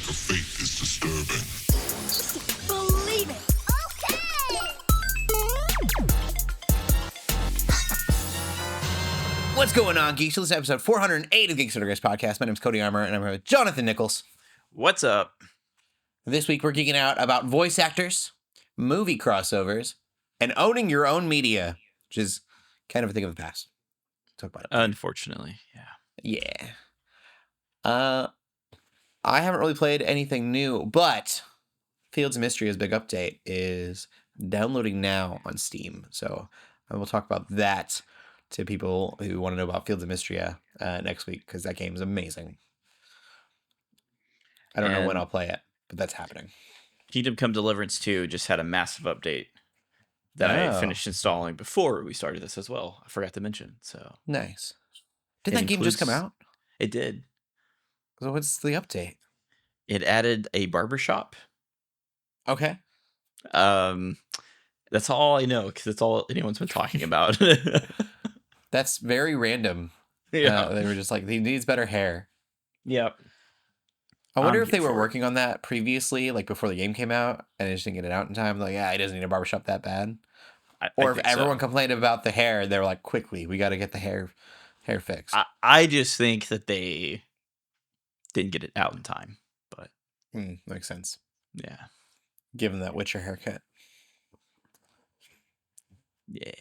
of faith is disturbing. Believe it. What's going on, Geeks? This is episode 408 of Geeks Under Grace podcast. My name is Cody Armour, and I'm here with Jonathan Nichols. What's up? This week, we're geeking out about voice actors, movie crossovers, and owning your own media, which is kind of a thing of the past. Talk about it. Unfortunately, yeah. Yeah. I haven't really played anything new, but Fields of Mystery's big update is downloading now on Steam. So I will talk about that to people who want to know about Fields of Mystery next week, because that game is amazing. I don't know when I'll play it, but that's happening. Kingdom Come Deliverance 2 just had a massive update that I finished installing before we started this as well. I forgot to mention. So nice. Did that game just come out? It did. So what's the update? It added a barbershop. Okay. That's all I know, because that's all anyone's been talking about. That's very random. Yeah. They were just like, he needs better hair. Yep. I wonder if they were working on that previously, like before the game came out, and they just didn't get it out in time. Like, yeah, he doesn't need a barbershop that bad. Or if everyone complained about the hair, they were like, quickly, we got to get the hair fixed. I just think that they didn't get it out in time. But makes sense. Yeah. Given that Witcher haircut. Yeah.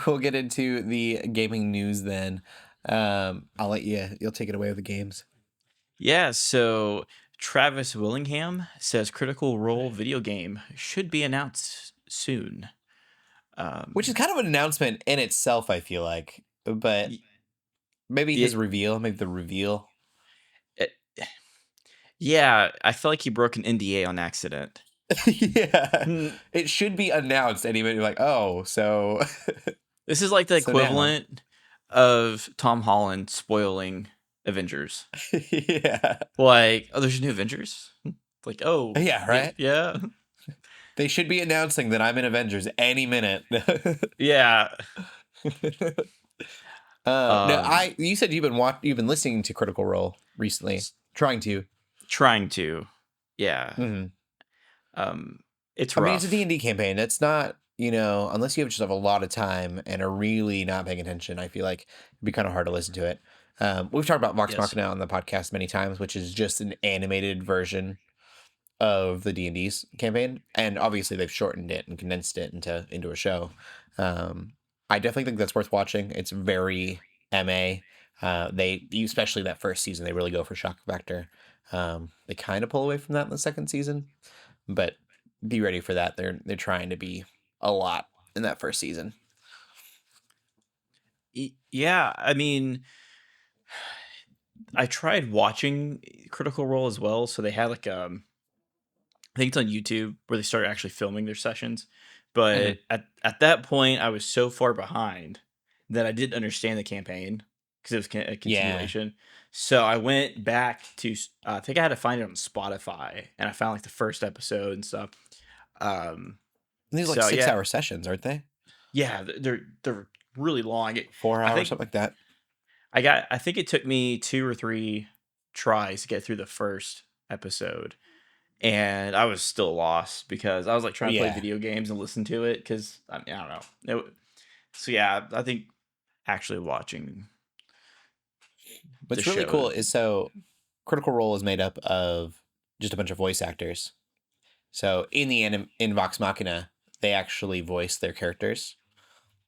We'll get into the gaming news then. I'll let you'll take it away with the games. Yeah, so Travis Willingham says Critical Role video game should be announced soon. Which is kind of an announcement in itself, I feel like. But maybe his reveal, maybe the reveal. Yeah, I feel like he broke an NDA on accident. Yeah. It should be announced. Anybody like, oh, so... This is like the equivalent of Tom Holland spoiling Avengers. Yeah. Like, oh, there's new Avengers? Like, oh. Yeah, right? Yeah. They should be announcing that I'm in Avengers any minute. Yeah. No, you said you've been listening to Critical Role recently. Trying to. Yeah. Mm-hmm. It's rough. I mean, it's a D&D campaign. It's not, unless you just have a lot of time and are really not paying attention, I feel like it'd be kind of hard to listen to it. We've talked about Vox Machina on the podcast many times, which is just an animated version of the D&D's campaign. And obviously they've shortened it and condensed it into a show. I definitely think that's worth watching. It's very MA. Especially that first season, they really go for shock factor. They kind of pull away from that in the second season, but be ready for that. They're trying to be a lot in that first season. Yeah, I mean, I tried watching Critical Role as well. So they had like I think it's on YouTube where they started actually filming their sessions. But at that point, I was so far behind that I didn't understand the campaign because it was a continuation. Yeah. So I went back to, I think I had to find it on Spotify, and I found like the first episode and stuff. These are like 6-hour sessions, aren't they? Yeah, they're really long. 4 hours, something like that. I think it took me 2 or 3 tries to get through the first episode, and I was still lost because I was like trying to play video games and listen to it because I don't know. So yeah, I think actually watching. What's really cool is Critical Role is made up of just a bunch of voice actors. So in Vox Machina, they actually voice their characters,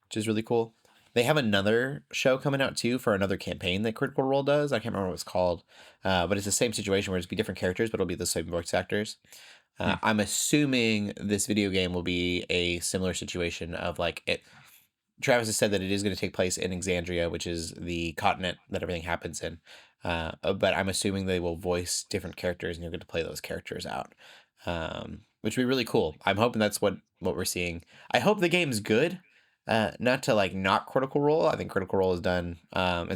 which is really cool. They have another show coming out too for another campaign that Critical Role does. I can't remember what it's called, but it's the same situation where it's be different characters, but it'll be the same voice actors. I'm assuming this video game will be a similar situation of like it. Travis has said that it is going to take place in Exandria, which is the continent that everything happens in. But I'm assuming they will voice different characters and you'll get to play those characters out, which would be really cool. I'm hoping that's what we're seeing. I hope the game's good. Not to like knock Critical Role. I think Critical Role has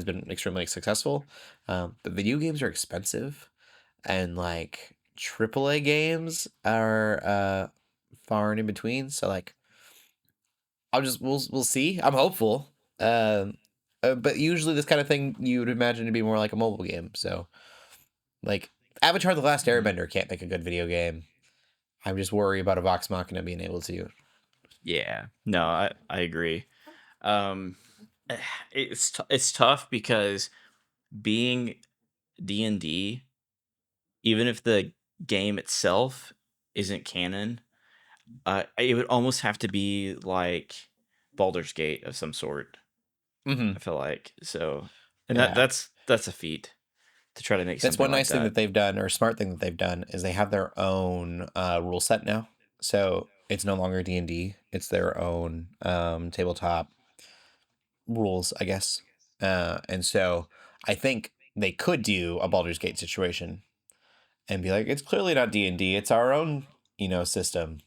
been extremely successful. But video games are expensive, and like AAA games are far and in between. So like, we'll see. I'm hopeful. but usually this kind of thing you would imagine to be more like a mobile game. So, like Avatar: The Last Airbender can't make a good video game. I'm just worried about a Vox Machina being able to. Yeah. No, I agree. Um, it's tough because being D&D, even if the game itself isn't canon, it would almost have to be like Baldur's Gate of some sort. Mm-hmm. I feel like so, and Yeah. that's a feat to try to make That's something one like nice thing that. that they've done, or smart thing that they've done, is they have their own rule set now. So it's no longer D&D; it's their own tabletop rules, I guess. And so I think they could do a Baldur's Gate situation and be like, it's clearly not D&D; it's our own, system.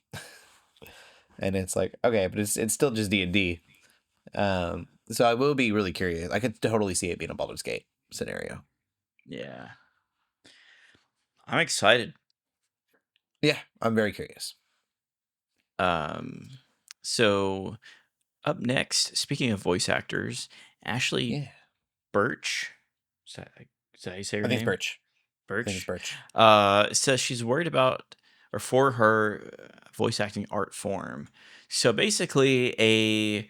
And it's like, okay, but it's still just D&D. So I will be really curious. I could totally see it being a Baldur's Gate scenario. Yeah, I'm excited. Yeah, I'm very curious. So up next, speaking of voice actors, Ashley Yeah, Burch, is that how you say her I think it's name? Burch. I think it's Burch. Burch. Says she's worried about or for her voice acting art form. So basically, a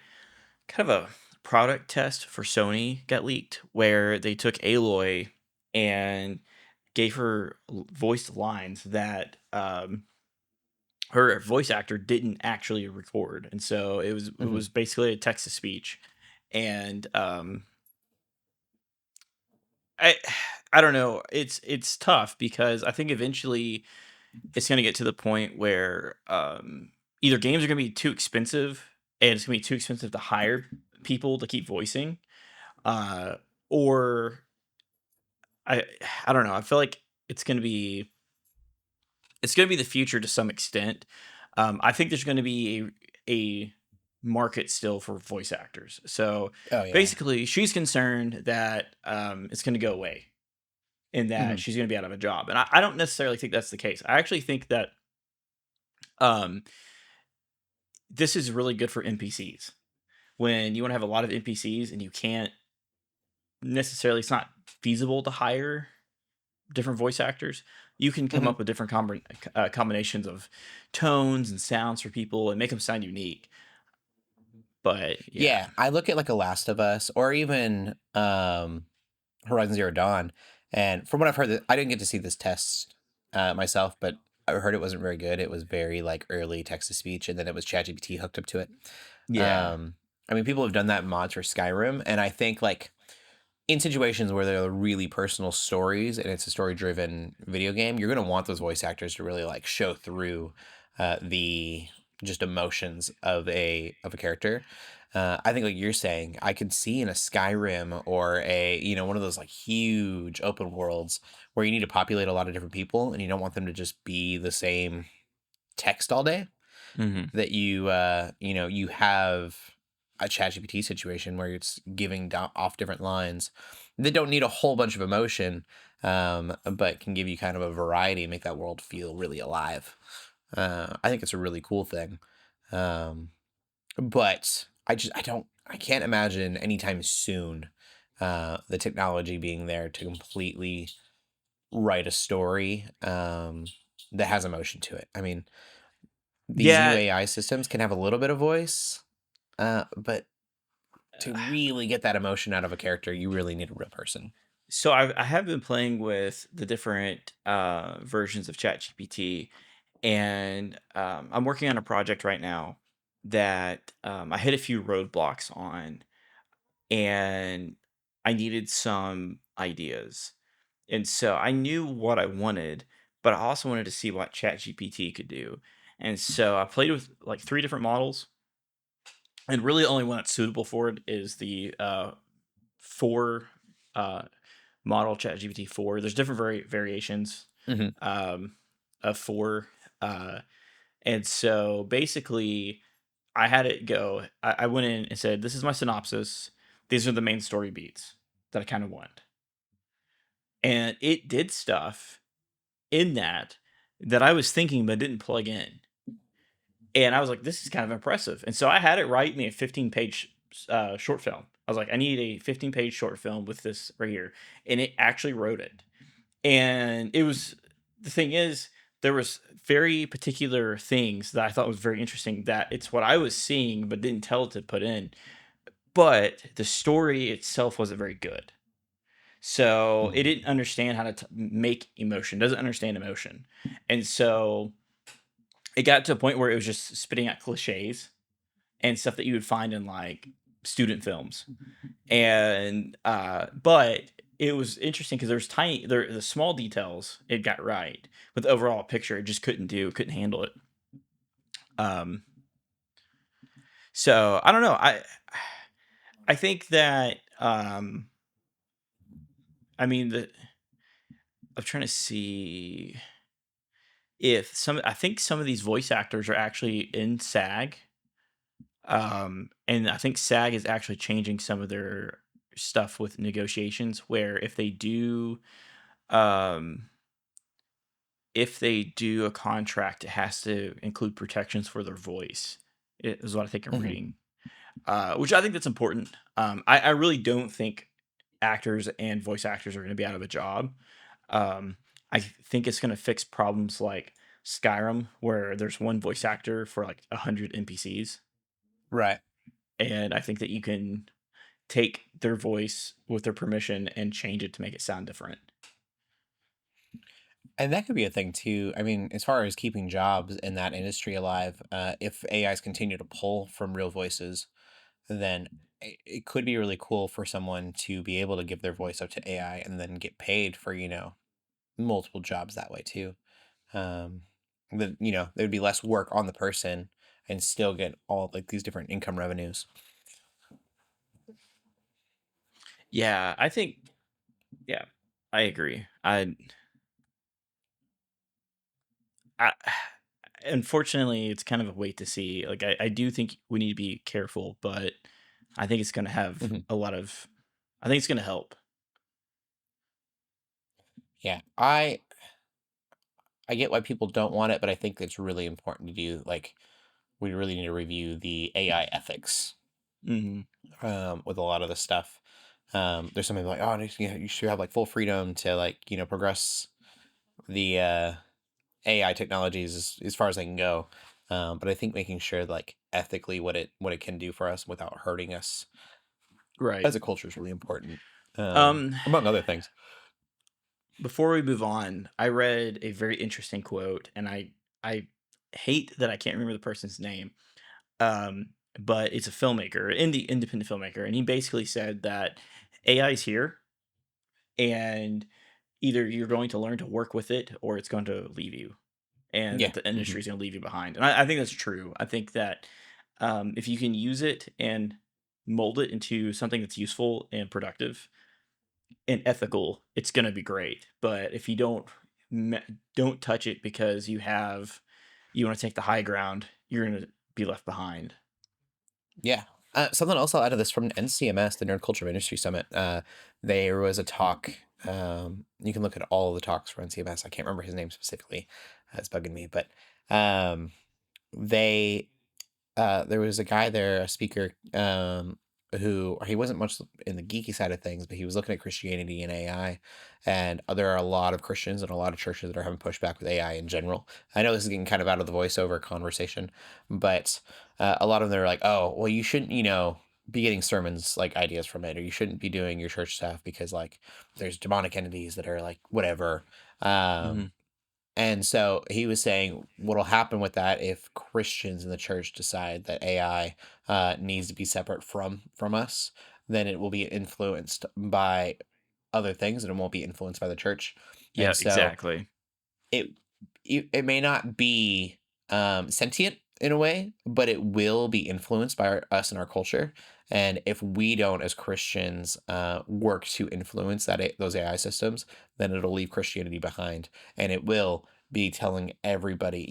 kind of a product test for Sony got leaked where they took Aloy and gave her voiced lines that her voice actor didn't actually record, and so it Mm-hmm. was basically a text to speech, and I I don't know. It's tough because I think eventually it's going to get to the point where either games are going to be too expensive and it's going to be too expensive to hire people to keep voicing, uh, or I I don't know. I feel like it's going to be the future to some extent. I think there's going to be a market still for voice actors. So Oh yeah. basically, she's concerned that it's going to go away and that Mm-hmm. she's going to be out of a job. And I don't necessarily think that's the case. I actually think that um, this is really good for NPCs. When you want to have a lot of NPCs and you can't necessarily, it's not feasible to hire different voice actors, you can come Mm-hmm. up with different combinations of tones and sounds for people and make them sound unique. But yeah, Yeah, I look at like a Last of Us or even Horizon Zero Dawn, and from what I've heard, I didn't get to see this test myself, but I heard it wasn't very good. It was very like early text to speech, and then it was ChatGPT hooked up to it. yeah, I mean, people have done that in mods for Skyrim, and I think like in situations where there are really personal stories and it's a story driven video game, you're gonna want those voice actors to really like show through the just emotions of a character. I think like you're saying, I could see in a Skyrim or a one of those like huge open worlds where you need to populate a lot of different people and you don't want them to just be the same text all day, hmm that you have a ChatGPT situation where it's giving off different lines that don't need a whole bunch of emotion, but can give you kind of a variety and make that world feel really alive. I think it's a really cool thing. Um, but I can't imagine anytime soon the technology being there to completely write a story that has emotion to it. I mean, these new yeah. AI systems can have a little bit of voice, but to really get that emotion out of a character, you really need a real person. So I have been playing with the different versions of ChatGPT, and I'm working on a project right now that I hit a few roadblocks on, and I needed some ideas. And so I knew what I wanted, but I also wanted to see what ChatGPT could do. And so I played with like three different models, and really only one that's suitable for it is the 4 uh, model ChatGPT 4. There's different variations Hmm. um, of 4. Uh, and so basically, I had it go. I went in and said, "This is my synopsis. These are the main story beats that I kind of want." And it did stuff in that I was thinking but didn't plug in. And I was like, "This is kind of impressive." And so I had it write me a 15-page short film. I was like, I need a 15-page short film with this right here, and it actually wrote it. And it was the thing is there was very particular things that I thought was very interesting that it's what I was seeing but didn't tell it to put in. But the story itself wasn't very good. So it didn't understand how to make emotion, doesn't understand emotion. And so it got to a point where it was just spitting out cliches and stuff that you would find in like student films. And but it was interesting because there's the small details it got right, but the overall picture it just couldn't handle it. So I don't know. I think that I mean I'm trying to see if I think some of these voice actors are actually in SAG. And I think SAG is actually changing some of their stuff with negotiations where um if they do a contract, it has to include protections for their voice. Is what I think I'm reading. Which I think that's important. I really don't think actors and voice actors are going to be out of a job. I think it's going to fix problems like Skyrim, where there's one voice actor for like 100 NPCs. Right. And I think that you can take their voice with their permission and change it to make it sound different. And that could be a thing too. I mean, as far as keeping jobs in that industry alive, if AIs continue to pull from real voices, then it could be really cool for someone to be able to give their voice up to AI and then get paid for, multiple jobs that way too. Um, there'd be less work on the person and still get all like these different income revenues. Yeah, I think, yeah, I agree. I unfortunately, it's kind of a wait to see. Like, I do think we need to be careful, but I think it's going to have Mhm. I think it's going to help. Yeah, I get why people don't want it, but I think it's really important to do. Like, we really need to review the AI ethics Hmm. with a lot of the stuff. There's something like, oh, you should have like full freedom to like progress the AI technologies as far as they can go. But I think making sure like ethically what it can do for us without hurting us Right. as a culture is really important. Um, Among other things. Before we move on, I read a very interesting quote, and I hate that I can't remember the person's name. But it's a filmmaker, independent filmmaker, and he basically said that AI is here, and either you're going to learn to work with it or it's going to leave you, and Yeah. that the Hmm. industry is going to leave you behind. And I think that's true. I think that if you can use it and mold it into something that's useful and productive and ethical, it's going to be great. But if you don't touch it because you want to take the high ground, you're going to be left behind. Yeah. Something else I'll add to this from NCMS, the Nerd Culture Industry Summit. There was a talk. You can look at all of the talks for NCMS. I can't remember his name specifically. It's bugging me, but they there was a guy there, a speaker, who he wasn't much in the geeky side of things, but he was looking at Christianity and AI, and there are a lot of Christians and a lot of churches that are having pushback with AI in general. I know this is getting kind of out of the voiceover conversation, but a lot of them are like, "Oh, well, you shouldn't, be getting sermons like ideas from it, or you shouldn't be doing your church stuff because like there's demonic entities that are like whatever." Hmm. Um, and so he was saying what'll happen with that if Christians in the church decide that AI needs to be separate from us, then it will be influenced by other things and it won't be influenced by the church. Yeah, And so exactly. it it may not be sentient in a way, but it will be influenced by us and our culture. And if we don't, as Christians, work to influence those AI systems, then it'll leave Christianity behind, and it will be telling everybody.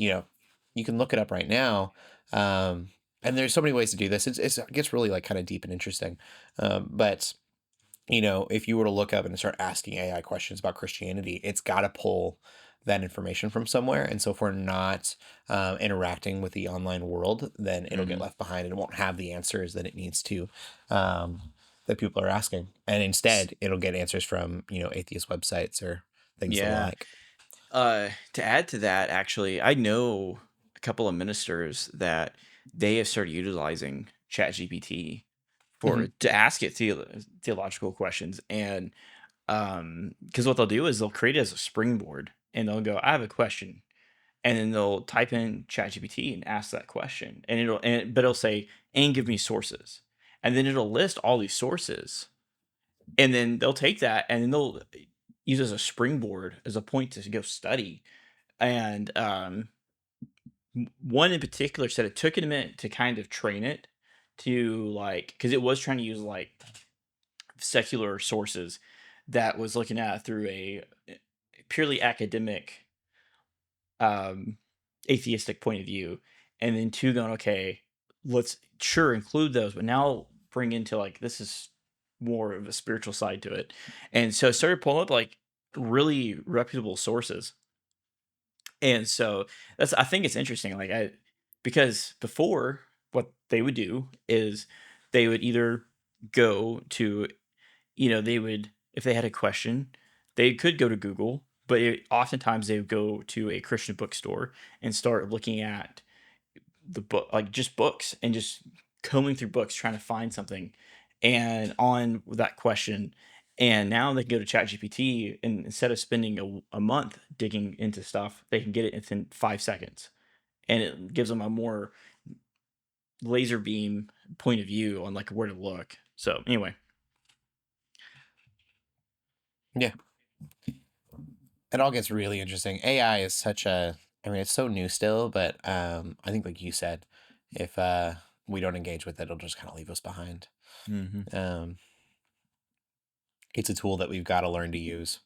You can look it up right now, and there's so many ways to do this. It gets really like kind of deep and interesting, but if you were to look up and start asking AI questions about Christianity, it's got to pull that information from somewhere. And so if we're not interacting with the online world, then it'll get left behind and it won't have the answers that it needs to, that people are asking. And instead, it'll get answers from, atheist websites or things like. To add to that, actually, I know a couple of ministers that they have started utilizing ChatGPT to ask it theological questions. And because what they'll do is they'll create it as a springboard and they'll go, I have a question. And then they'll type in ChatGPT and ask that question. And but it'll say, and give me sources. And then it'll list all these sources. And then they'll take that and then they'll use it as a springboard, as a point to go study. And one in particular said it took it a minute to kind of train it to because it was trying to use secular sources that was looking at it through a purely academic atheistic point of view, and then two going, okay, let's include those, but now bring into this is more of a spiritual side to it. And so I started pulling up really reputable sources. And so I think it's interesting, because before what they would do is they would either go to, they would, if they had a question, they could go to Google, but oftentimes they would go to a Christian bookstore and start looking at the book, just books, and just combing through books, trying to find something and on that question. And now they can go to ChatGPT, and instead of spending a month digging into stuff, they can get it within 5 seconds. And it gives them a more laser beam point of view on where to look. So anyway. Yeah. It all gets really interesting. AI is it's so new still, but I think like you said, if we don't engage with it, it'll just kind of leave us behind. It's a tool that we've got to learn to use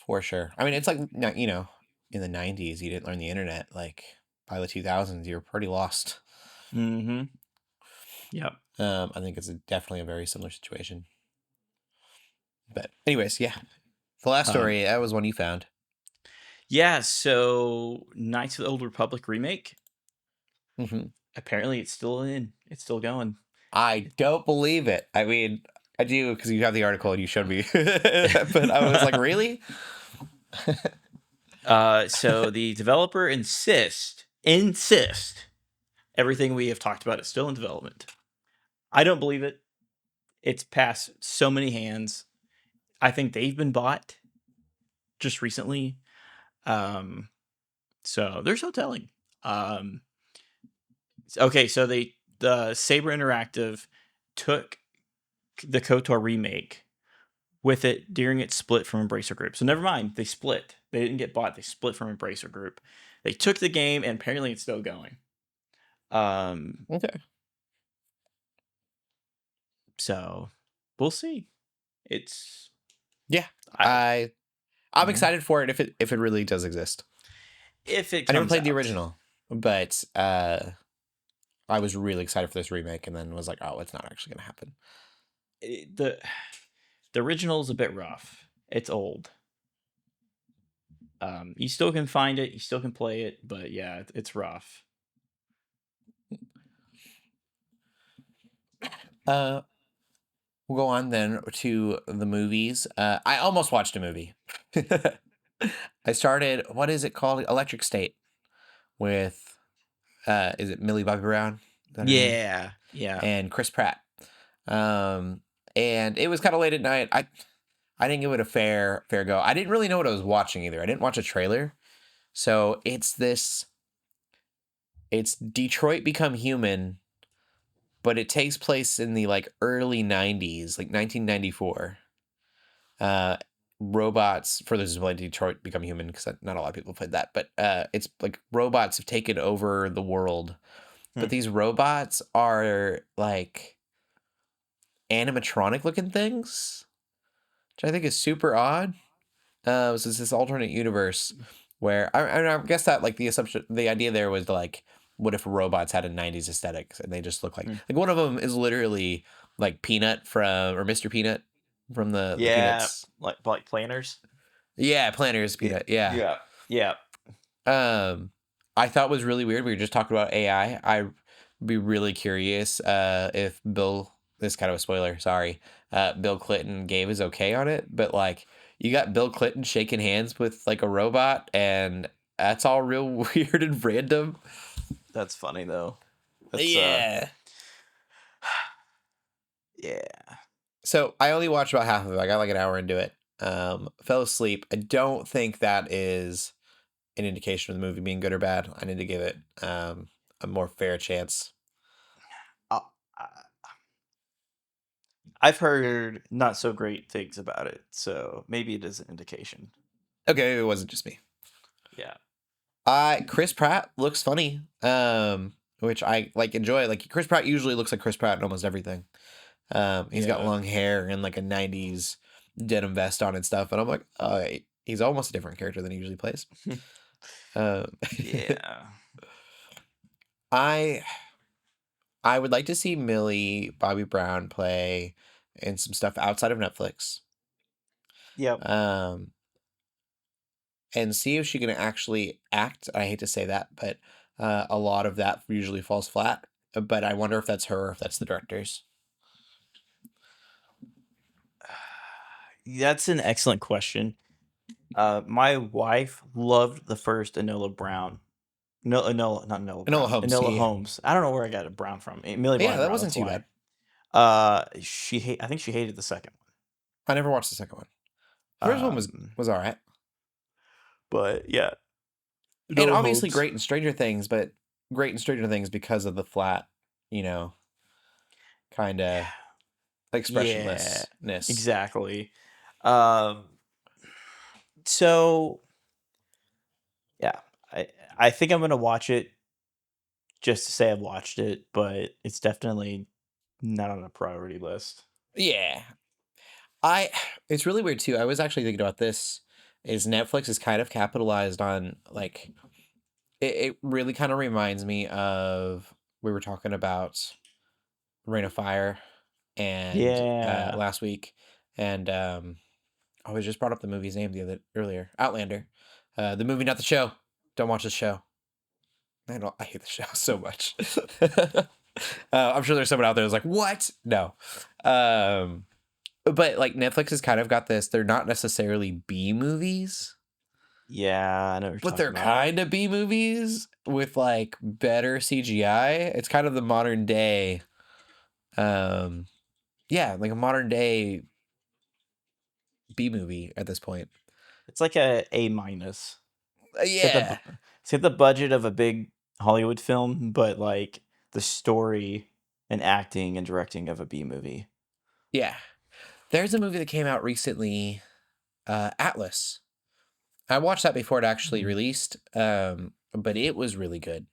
for sure. I mean, it's in the 90s, you didn't learn the internet. By the 2000s, you were pretty lost. Yeah. I think it's definitely a very similar situation. But anyways, yeah. The last story, that was one you found. Yeah, so Knights of the Old Republic remake. Apparently it's still going. I don't believe it. I mean, I do, because you have the article and you showed me. But I was like, really? So the developer insist everything we have talked about is still in development. I don't believe it. It's passed so many hands. I think they've been bought just recently. So there's no telling. Okay, so the Saber Interactive took the KOTOR remake with it during its split from Embracer Group. So never mind, they split. They didn't get bought. They split from Embracer Group. They took the game, and apparently it's still going. Okay. So we'll see. It's I'm excited for it if it really does exist. If it comes I never played the out. original, but I was really excited for this remake, and then was like, oh, it's not actually going to happen. The original is a bit rough. It's old. You still can find it, you still can play it, but yeah, it's rough. We'll go on then to the movies. I almost watched a movie. I started, what is it called? Electric State with, is it Millie Bobby Brown? Is that her name? Yeah. And Chris Pratt. And it was kind of late at night. I didn't give it a fair go. I didn't really know what I was watching either. I didn't watch a trailer. So it's Detroit Become Human, but it takes place in the early 90s, 1994. Robots, for those who played Detroit Become Human, because not a lot of people played that, but it's robots have taken over the world. But these robots are animatronic looking things, which I think is super odd. So it's this alternate universe where I guess that the idea there was what if robots had a 90s aesthetic and they just look like one of them is literally Peanut or Mr. Peanut from the Peanuts. like planners. Yeah, Planners Peanut. Yeah. Yeah. Yeah. I thought was really weird. We were just talking about AI. I'd be really curious if Bill. This is kind of a spoiler. Sorry. Bill Clinton gave his okay on it, but like you got Bill Clinton shaking hands with like a robot, and that's all real weird and random. That's funny though. That's Yeah. yeah. So I only watched about half of it. I got like an hour into it. Fell asleep. I don't think that is an indication of the movie being good or bad. I need to give it a more fair chance. Uh, I've heard not so great things about it, so maybe it is an indication. Okay, it wasn't just me. Yeah. Chris Pratt looks funny. Which I like enjoy. Like Chris Pratt usually looks like Chris Pratt in almost everything. He's got long hair and like a 90s denim vest on and stuff, and I'm like, oh, he's almost a different character than he usually plays. Yeah. I would like to see Millie Bobby Brown play in some stuff outside of Netflix. Yep. And see if she can actually act. I hate to say that, but a lot of that usually falls flat. But I wonder if that's her or if that's the directors. That's an excellent question. My wife loved the first Enola Brown. No, Enola, not Enola Brown. Enola Holmes. Enola Yeah. Holmes. I don't know where I got it Brown from. Millie Yeah, Bobby that Brown, wasn't that's too bad. why. I think she hated the second one. I never watched the second one. The first one was all right. But yeah. And obviously great in Stranger Things, but great in Stranger Things because of the flat, kind of expressionlessness. Exactly. So yeah, I think I'm gonna watch it just to say I've watched it, but it's definitely not on a priority list. Yeah. It's really weird too. I was actually thinking about this is Netflix is kind of capitalized on like it really kind of reminds me of we were talking about Reign of Fire and last week, and I was just brought up the movie's name earlier, Outlander, the movie, not the show. Don't watch the show. I hate the show so much. I'm sure there's someone out there that's like, what? No. But like Netflix has kind of got this. They're not necessarily B movies. Yeah, I know what you're But they're kind of B movies with like better CGI. It's kind of the modern day. Yeah, like a modern day B movie at this point. It's like A minus. Yeah. It's got the budget of a big Hollywood film, but like the story and acting and directing of a B movie. Yeah. There's a movie that came out recently, Atlas. I watched that before it actually released, but it was really good.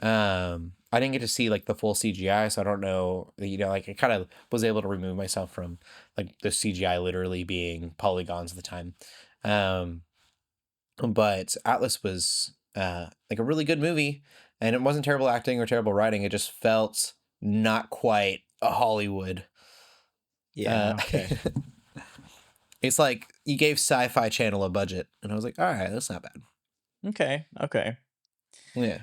I didn't get to see like the full CGI, so I don't know. Like I kind of was able to remove myself from like the CGI literally being polygons at the time. But Atlas was like a really good movie, and it wasn't terrible acting or terrible writing. It just felt not quite a Hollywood. Yeah. Okay. It's like you gave Sci-Fi Channel a budget, and I was like, all right, that's not bad. Okay. Yeah.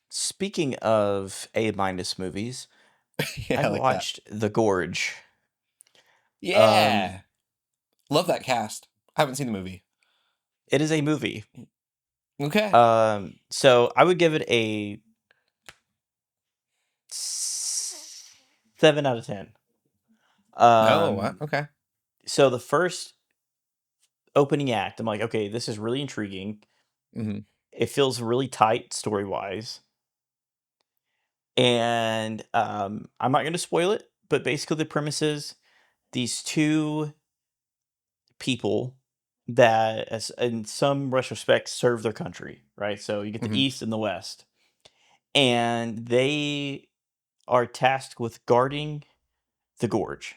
Speaking of A minus movies, Yeah, I like watched The Gorge. Yeah. Love that cast. I haven't seen the movie. It is a movie. Okay. So I would give it a 7 out of 10. What? Okay. So the first opening act, I'm like, okay, this is really intriguing. Mm-hmm. It feels really tight story wise, and I'm not going to spoil it, but basically the premise is these two people that, as in some retrospect, serve their country, right? So you get the East and the West, and they are tasked with guarding the gorge,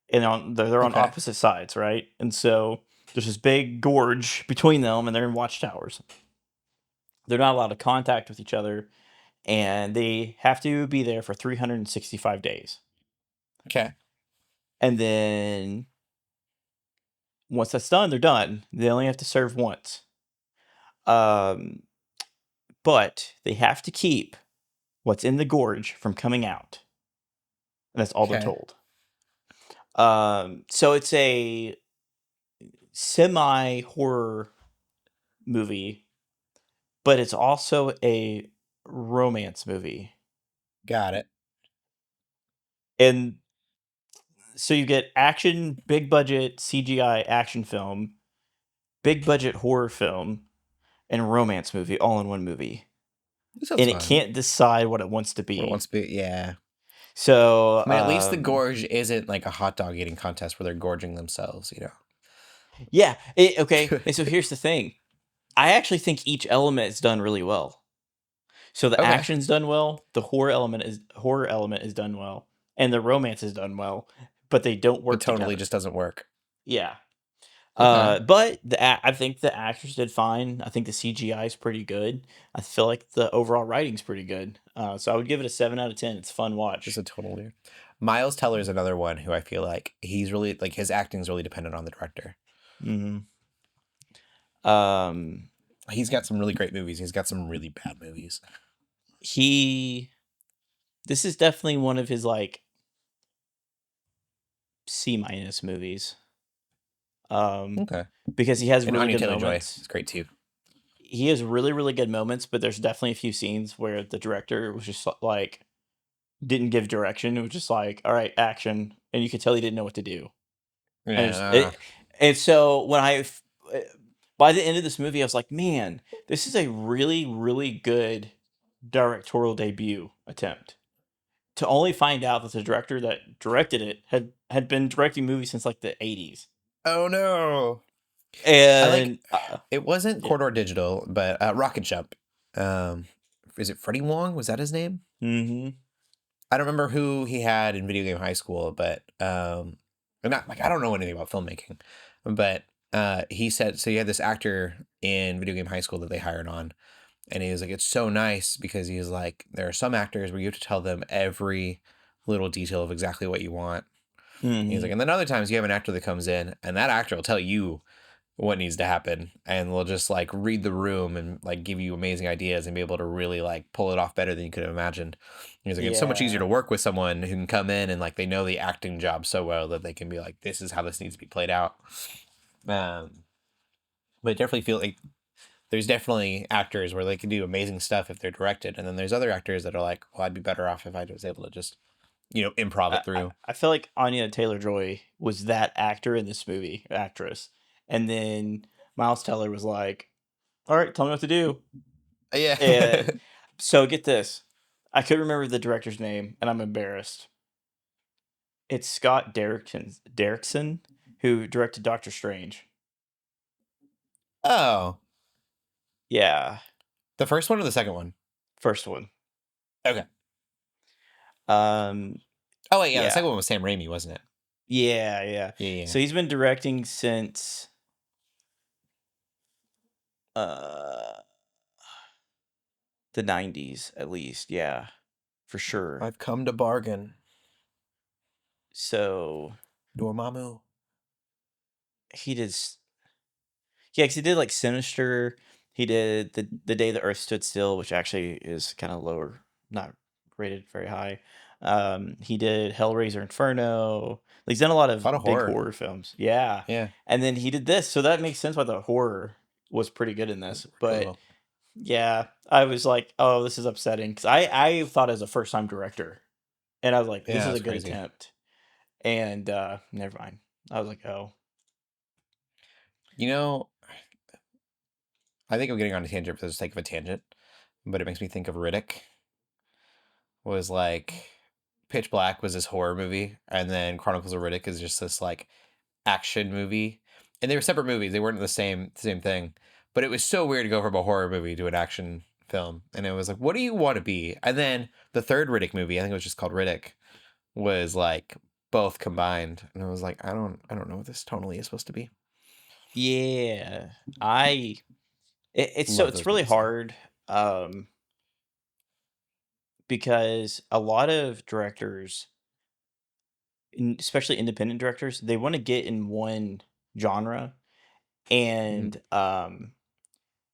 and they're on opposite sides, right? And so there's this big gorge between them, and they're in watchtowers. They're not allowed to contact with each other, and they have to be there for 365 days. Okay. And then once that's done, they're done. They only have to serve once. Um, but they have to keep what's in the gorge from coming out. And that's all they're Okay. told. So it's a semi-horror movie, but it's also a romance movie. Got it. And so you get action, big budget CGI action film, big budget horror film, and romance movie all in one movie. That sounds And it fun. can't decide what it wants to be. What it wants to be, yeah. So I mean, at least the gorge isn't like a hot dog eating contest where they're gorging themselves, you know. yeah. Okay. And so here's the thing. I actually think each element is done really well. So the Okay. action's done well, the horror element is done well, and the romance is done well, but they don't work But totally together. just doesn't work. Yeah. Okay. But I think the actors did fine. I think the CGI is pretty good. I feel like the overall writing's pretty good. So I would give it a 7 out of 10. It's a fun watch. Just a total weird. Miles Teller is another one who I feel like he's really like his acting's really dependent on the director. Mm-hmm. He's got some really great movies. He's got some really bad movies. This is definitely one of his like C- movies. Okay. Because he has And really Anya good Taylor-Joy moments. is great too. He has really, really good moments, but there's definitely a few scenes where the director was just like didn't give direction. It was just like, all right, action, and you could tell he didn't know what to do. Yeah. And so when by the end of this movie, I was like, man, this is a really, really good directorial debut attempt. To only find out that the director that directed it had been directing movies since like the 80s. Oh no. And it wasn't yeah. KOTOR Digital, but Rocket Jump. Is it Freddie Wong? Was that his name? Mm-hmm. I don't remember who he had in Videogame High School, but I'm not like I don't know anything about filmmaking. But he said so. He had this actor in Videogame High School that they hired on, and he was like, "It's so nice because he was like, there are some actors where you have to tell them every little detail of exactly what you want." Mm-hmm. He's like, and then other times you have an actor that comes in, and that actor will tell you what needs to happen, and will just like read the room and like give you amazing ideas and be able to really like pull it off better than you could have imagined. He's like, it's so much easier to work with someone who can come in and like they know the acting job so well that they can be like, this is how this needs to be played out. But I definitely feel like there's definitely actors where they can do amazing stuff if they're directed, and then there's other actors that are like, well, I'd be better off if I was able to just improv it through. I feel like Anya Taylor-Joy was that actor in this movie, actress. And then Miles Teller was like, all right, tell me what to do. Yeah. And so get this. I couldn't remember the director's name, and I'm embarrassed. It's Scott Derrickson, who directed Doctor Strange. Oh. Yeah. The first one or the second one? First one. Okay. Oh wait, yeah, the second one was Sam Raimi, wasn't it? Yeah. So he's been directing since the 90s at least, yeah. For sure. I've come to bargain. So Dormammu. he did because he did like Sinister. He did the Day the Earth Stood Still, which actually is kind of lower, not rated very high. He did Hellraiser Inferno. He's done a lot of big horror films. Yeah. And then he did this, so that makes sense why the horror was pretty good in this. But cool. Yeah, I was like, oh, this is upsetting because I thought as a first time director, and I was like, this is a good attempt. And never mind. I was like, oh. I think I'm getting on a tangent for the sake of a tangent, but it makes me think of Riddick. Was like Pitch Black was this horror movie, and then Chronicles of Riddick is just this like action movie. And they were separate movies. They weren't the same thing. But it was so weird to go from a horror movie to an action film. And it was like, what do you want to be? And then the third Riddick movie, I think it was just called Riddick, was like both combined. And I was like, I don't know what this tonally is supposed to be. Yeah. It's really hard. Because a lot of directors, especially independent directors, they want to get in one genre, and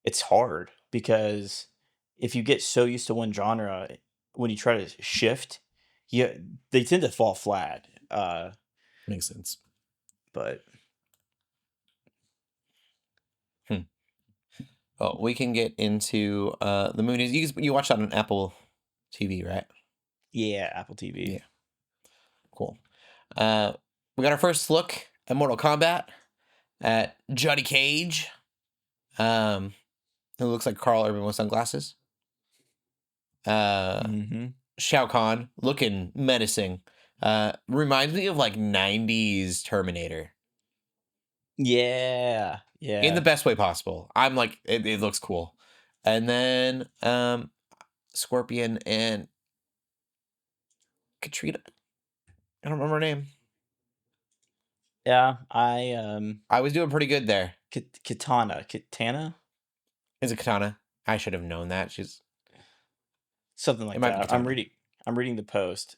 it's hard because if you get so used to one genre, when you try to shift, they tend to fall flat. Makes sense. But Oh, we can get into the movies. You watch that on Apple TV, right? yeah, Apple TV. Yeah. Cool. We got our first look at Mortal Kombat at Johnny Cage. Who looks like Carl Urban with sunglasses. Shao Kahn looking menacing. Reminds me of like 90s Terminator. Yeah. In the best way possible. I'm like, it looks cool. And then Scorpion and Katrina. I don't remember her name. Yeah, I was doing pretty good there. Katana. Is it Katana? I should have known that. She's Something like that. I'm reading the post.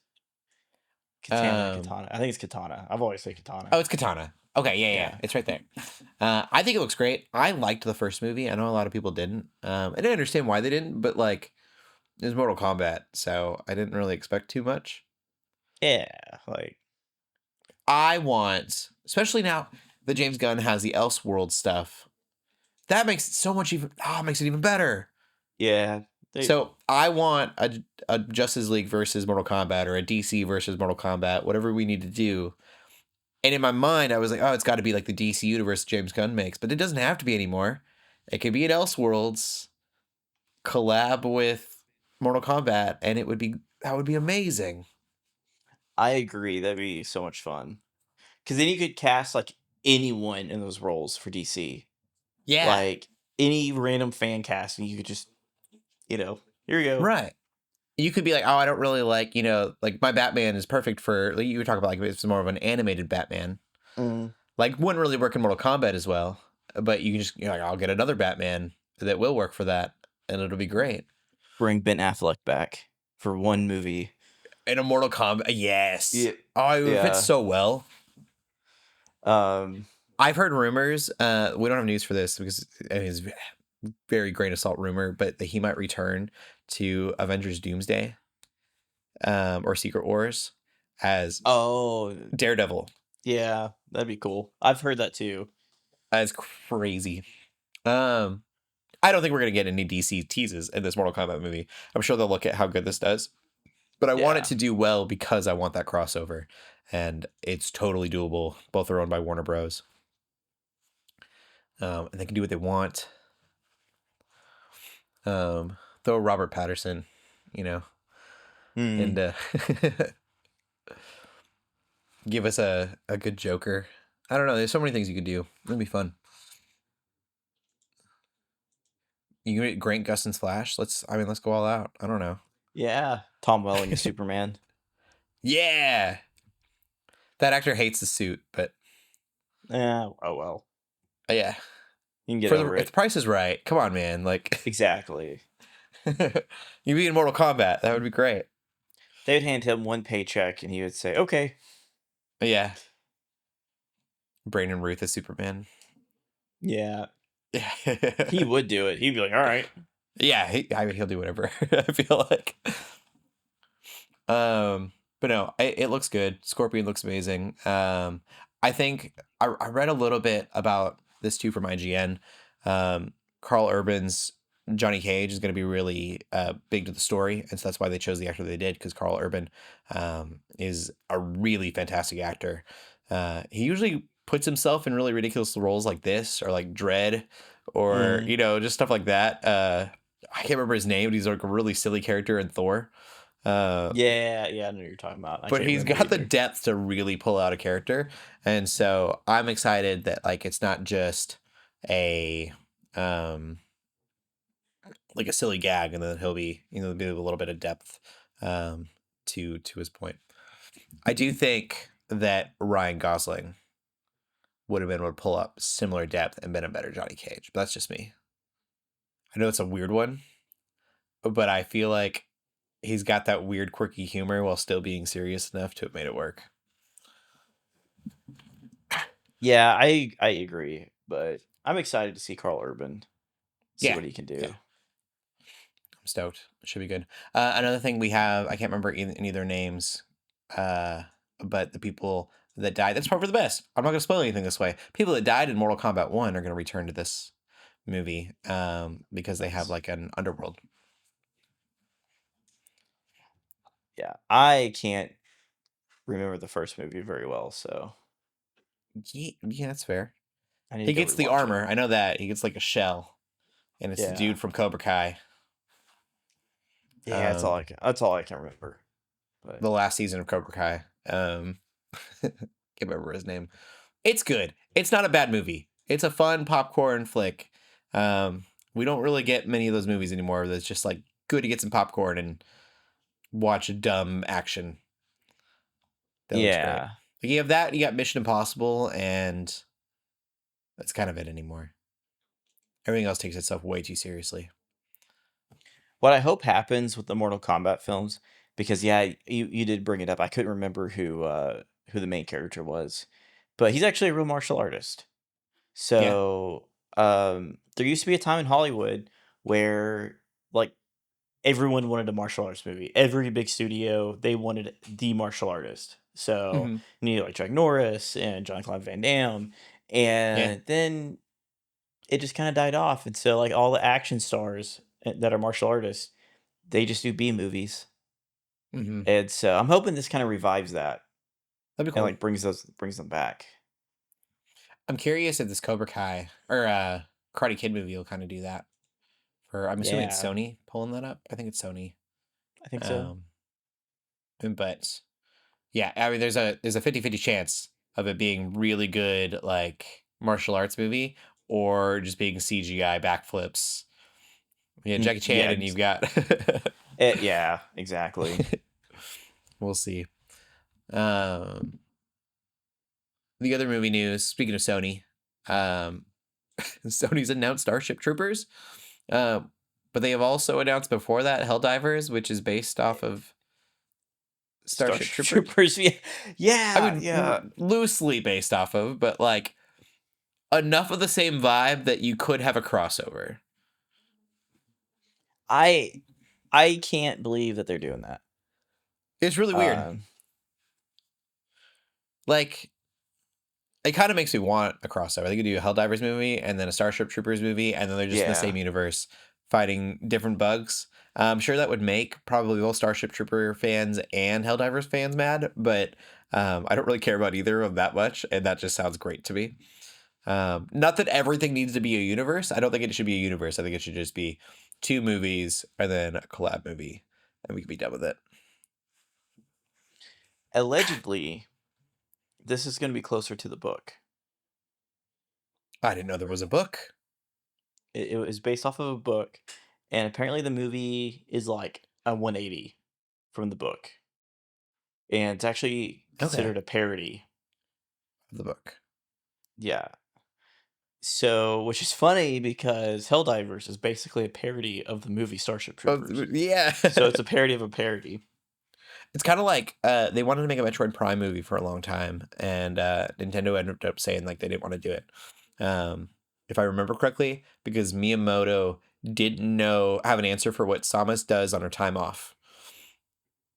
Katana. I think it's Katana. I've always said Katana. Oh, it's Katana. Okay, yeah. It's right there. I think it looks great. I liked the first movie. I know a lot of people didn't. I didn't understand why they didn't, but like, it was Mortal Kombat, so I didn't really expect too much. Yeah, like I want, especially now that James Gunn has the Elseworld stuff, that makes it so much makes it even better. Yeah. So I want a Justice League versus Mortal Kombat or a DC versus Mortal Kombat, whatever we need to do. And in my mind, I was like, oh, it's got to be like the DC universe James Gunn makes, but it doesn't have to be anymore. It could be an Elseworlds collab with Mortal Kombat, and that would be amazing. I agree. That'd be so much fun. Because then you could cast like anyone in those roles for DC. Yeah. Like any random fan casting, you could just, here you go. Right. You could be like, oh, I don't really like, like my Batman is perfect for, like you were talking about, like it's more of an animated Batman. Like wouldn't really work in Mortal Kombat as well, but you can just, like, I'll get another Batman that will work for that, and it'll be great. Bring Ben Affleck back for one movie. In a Mortal Kombat, yes. Yeah. Oh, it would fit so well. I've heard rumors. We don't have news for this because it's very grain of salt rumor, but that he might return to Avengers Doomsday, or Secret Wars as Daredevil. Yeah, that'd be cool. I've heard that too. That's crazy. I don't think we're gonna get any DC teases in this Mortal Kombat movie. I'm sure they'll look at how good this does, but I want it to do well because I want that crossover, and it's totally doable. Both are owned by Warner Bros. And they can do what they want. Throw Robert Patterson, and give us a good Joker. I don't know. There's so many things you could do. It'd be fun. You can get Grant Gustin's Flash. Let's go all out. I don't know. Yeah, Tom Welling is Superman. Yeah, that actor hates the suit, but yeah. Oh well. Yeah, you can get over it. If the price is right, come on, man. Like exactly. You be in Mortal Kombat. That would be great. They would hand him one paycheck, and he would say, "Okay." Yeah. Brandon Ruth as Superman. Yeah. He would do it. He'd be like, all right. Yeah, he'll do whatever. I feel like. But no, it looks good. Scorpion looks amazing. I think I read a little bit about this too from IGN. Carl Urban's Johnny Cage is going to be really big to the story, and so that's why they chose the actor they did, because Carl Urban is a really fantastic actor. He usually puts himself in really ridiculous roles like this, or like Dread, or just stuff like that. I can't remember his name, but he's like a really silly character in Thor. Yeah, I know what you're talking about. But he's got the depth to really pull out a character, and so I'm excited that like it's not just a like a silly gag, and then he'll be be a little bit of depth to his point. I do think that Ryan Gosling would have been able to pull up similar depth and been a better Johnny Cage, but that's just me. I know it's a weird one, but I feel like he's got that weird, quirky humor while still being serious enough to have made it work. Yeah, I agree, but I'm excited to see Carl Urban, see Yeah, what he can do. yeah. I'm stoked. It should be good. Another thing we have, I can't remember any of their names, but the people that died, that's probably for the best. I'm not going to spoil anything this way. People that died in Mortal Kombat 1 are going to return to this movie because they have Nice. like an underworld. Yeah, I can't remember the first movie very well, so Yeah, that's fair. I need He to go gets the rewatch armor. it. I know that. He gets like a shell, and it's the Yeah, dude from Cobra Kai. yeah, that's all I can remember. But The last season of Cobra Kai. Can't remember his name. It's good. It's not a bad movie. It's a fun popcorn flick. We don't really get many of those movies anymore. That's just like good to get some popcorn and watch dumb action. That looks great. yeah, Like you have that. You got Mission Impossible, and that's kind of it anymore. Everything else takes itself way too seriously. what I hope happens with the Mortal Kombat films, because yeah, you did bring it up. I couldn't remember who the main character was, but he's actually a real martial artist. Yeah. So there used to be a time in Hollywood where like everyone wanted a martial arts movie. Every big studio, they wanted the martial artist. So Mm-hmm. you need like Chuck Norris and John-Claude Van Damme, Yeah. and then it just kind of died off. And so like all the action stars that are martial artists, they just do B movies. Mm-hmm. And so I'm hoping this kind of revives that That'd be and cool. like brings them back. I'm curious if this Cobra Kai or Karate Kid movie will kind of do that. I'm assuming it's Yeah, Sony pulling that up. I think it's Sony. I think so. Um, but yeah, I mean, there's a 50-50 chance of it being really good, like martial arts movie, or just being CGI backflips. Yeah, Jackie Chan, Yeah, and you've got. yeah, exactly. We'll see. Um, the other movie news. Speaking of Sony, um, Sony's announced Starship Troopers, but they have also announced before that Helldivers, which is based off of Starship Starship Troopers. Troopers. Yeah, I yeah, mean, yeah. loosely based off of, but like enough of the same vibe that you could have a crossover. I I can't believe that they're doing that. It's really weird. Um, Like, it kind of makes me want a crossover. They could do a Helldivers movie and then a Starship Troopers movie, and then they're just in the same yeah. universe fighting different bugs. I'm sure that would make probably both Starship Trooper fans and Helldivers fans mad, but I don't really care about either of them that much, and that just sounds great to me. Not that everything needs to be a universe. I don't think it should be a universe. I think it should just be 2 movies and then a collab movie, and we could be done with it. Allegedly, this is going to be closer to the book. I didn't know there was a book. It was based off of a book, and apparently the movie is like a 180 from the book, and it's actually Okay, considered a parody. of the book. Yeah. So, which is funny because Helldivers is basically a parody of the movie Starship Oh, Troopers. yeah. So it's a parody of a parody. It's kind of like they wanted to make a Metroid Prime movie for a long time, and Nintendo ended up saying like they didn't want to do it. If I remember correctly, because Miyamoto didn't have an answer for what Samus does on her time off,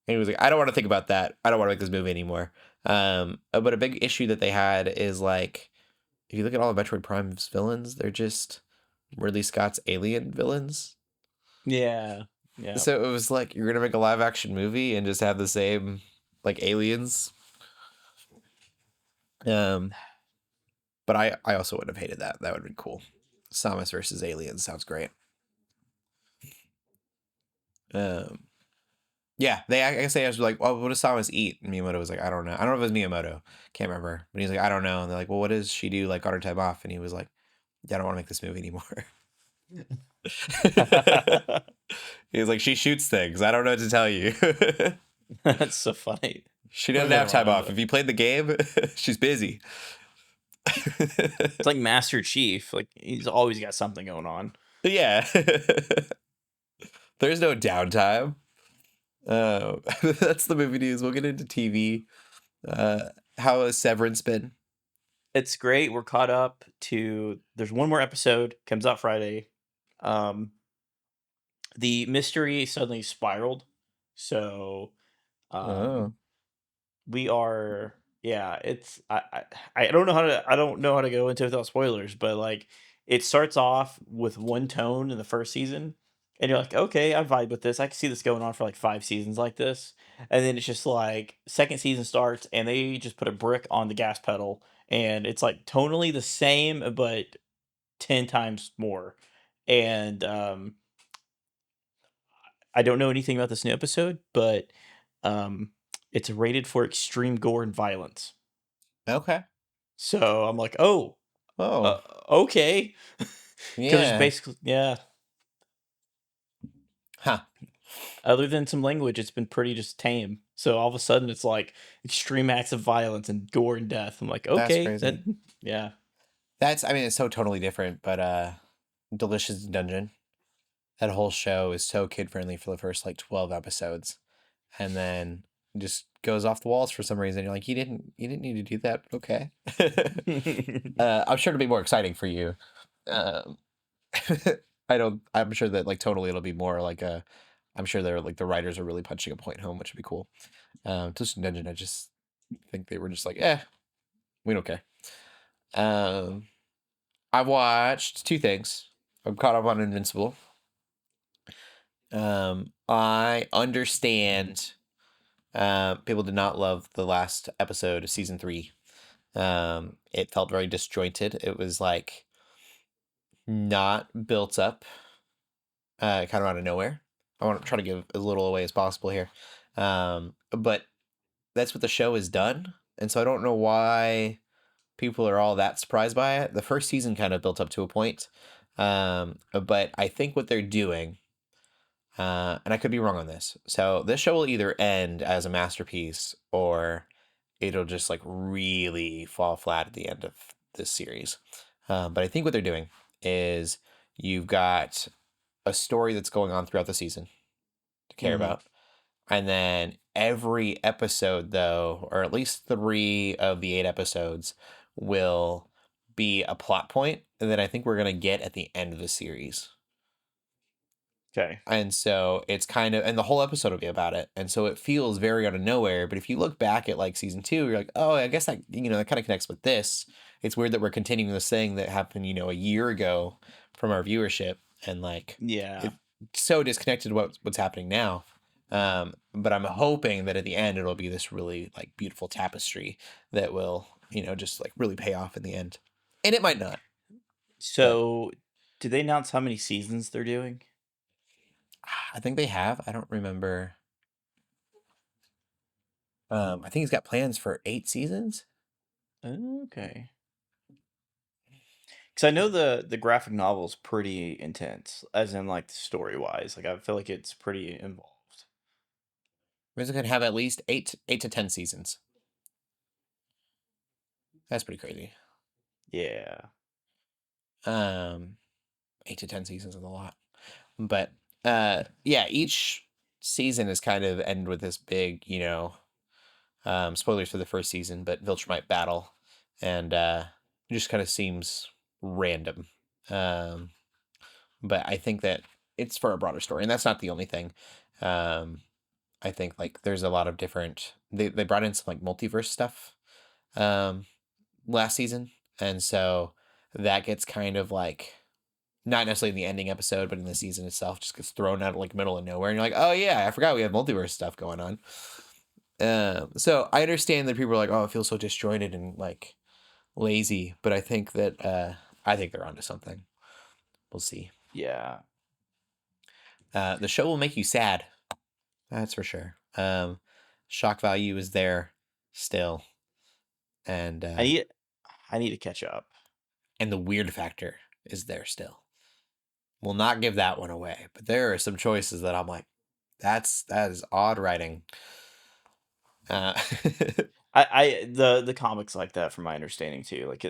and he was like, "I don't want to think about that. I don't want to make this movie anymore." But a big issue that they had is like, if you look at all of Metroid Prime's villains, they're just Ridley Scott's alien villains. Yeah. Yeah. So it was like, you're gonna make a live action movie and just have the same like aliens. But I also would have hated that. That would have been cool. Samus versus aliens sounds great. Yeah, I guess they was like, well, what does Samus eat? And Miyamoto was like, I don't know. I don't know if it was Miyamoto. Can't remember. But he's like, I don't know. And they're like, well, what does she do like on her time off? And he was like, yeah, I don't want to make this movie anymore. He was like, she shoots things. I don't know what to tell you. That's so funny. She doesn't have time off. If you played the game, she's busy. It's like Master Chief. Like he's always got something going on. Yeah. There's no downtime. That's the movie news. We'll get into TV. How has Severance been? It's great. We're caught up to. There's one more episode comes out Friday. Um, the mystery suddenly spiraled, so um, Oh, we are. Yeah, it's I don't know how to go into it without spoilers, but like it starts off with one tone in the first season, and you're like, okay, I vibe with this. I can see this going on for like 5 seasons like this, and then it's just like second season starts, and they just put a brick on the gas pedal, and it's like tonally the same, but 10 times more. And I don't know anything about this new episode, but um, it's rated for extreme gore and violence. okay. So I'm like, oh, Oh, okay, because there's yeah. basically yeah. Huh. Other than some language, it's been pretty just tame. So all of a sudden, it's like extreme acts of violence and gore and death. I'm like, That's okay, that crazy. yeah, I mean, it's so totally different, but Delicious Dungeon, that whole show is so kid friendly for the first like 12 episodes, and then just goes off the walls for some reason. You're like, you didn't need to do that. Okay. I'm sure it'll be more exciting for you. Um, I'm sure that like totally it'll be more like I'm sure they're like the writers are really punching a point home, which would be cool. Delicious Dungeon, I just think they were just like, we don't care. Um, I watched two things. I'm caught up on Invincible. I understand. People did not love the last episode of season 3. It felt very disjointed. It was like not built up, kind of out of nowhere. I want to try to give as little away as possible here. But that's what the show has done, and so I don't know why people are all that surprised by it. The first season kind of built up to a point, but I think what they're doing, and I could be wrong on this. So this show will either end as a masterpiece or it'll just like really fall flat at the end of this series. But I think what they're doing is you've got a story that's going on throughout the season to care hmm about. And then every episode, though, or at least 3 of the 8 episodes, will be a plot point that I think we're going to get at the end of the series. okay, And so it's kind of, and the whole episode will be about it. And so it feels very out of nowhere. But if you look back at like season 2, you're like, oh, I guess that, that kind of connects with this. It's weird that we're continuing this thing that happened, a year ago from our viewership. And like, yeah, it's so disconnected to what's happening now. But I'm hoping that at the end, it'll be this really like beautiful tapestry that will, just like really pay off in the end. And it might not, but So, did they announce how many seasons they're doing? I think they have. I don't remember. I think he's got plans for 8 seasons. Okay, because I know the graphic novel is pretty intense, as in like story wise. Like I feel like it's pretty involved. He's going to have at least 8 to 10 seasons. That's pretty crazy. Yeah. 8 to 10 seasons is a lot, but yeah, each season is kind of end with this big, spoilers for the first season, but Viltrumite battle, and it just kind of seems random. Um, but I think that it's for a broader story, and that's not the only thing. Um, I think like there's a lot of different. They brought in some like multiverse stuff um, last season, and so that gets kind of like not necessarily in the ending episode, but in the season itself, just gets thrown out like middle of nowhere, and you're like, oh yeah, I forgot we have multiverse stuff going on. So I understand that people are like, oh, it feels so disjointed and like lazy, but I think they're onto something. We'll see. Yeah. The show will make you sad. That's for sure. Shock value is there still, and I need I need to catch up. the weird factor is there still. We'll not give that one away, but there are some choices that I'm like, that is odd writing. Uh, The comics like that from my understanding too. Like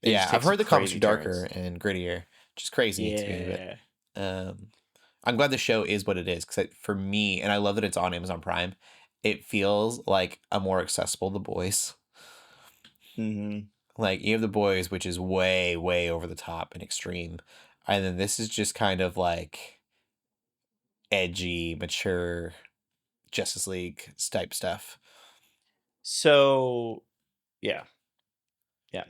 they yeah, just I've take some heard the comics are crazy darker turns. and grittier, which is crazy to me, Yeah. but I'm glad the show is what it is because for me, and I love that it's on Amazon Prime. It feels like a more accessible The Boys. hmm Like, you have The Boys, which is way, way over the top and extreme. And then this is just kind of like edgy, mature Justice League type stuff. So, yeah. Yeah.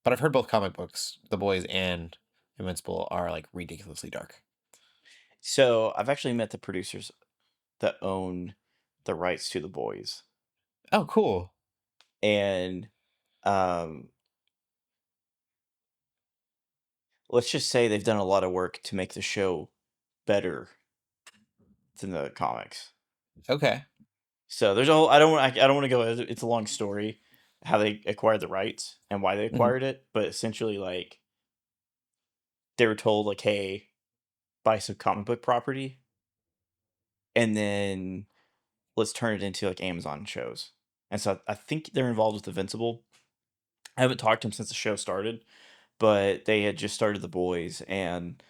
But I've heard both comic books, The Boys and Invincible, are like ridiculously dark. So, I've actually met the producers that own the rights to The Boys. Oh, cool. And let's just say they've done a lot of work to make the show better than the comics. Okay. So there's a whole. I don't want to go. It's a long story, how they acquired the rights and why they acquired it. But essentially, like, they were told, like, hey, buy some comic book property, and then let's turn it into like Amazon shows. And so I think they're involved with Invincible. I haven't talked to them since the show started, but they had just started The Boys, and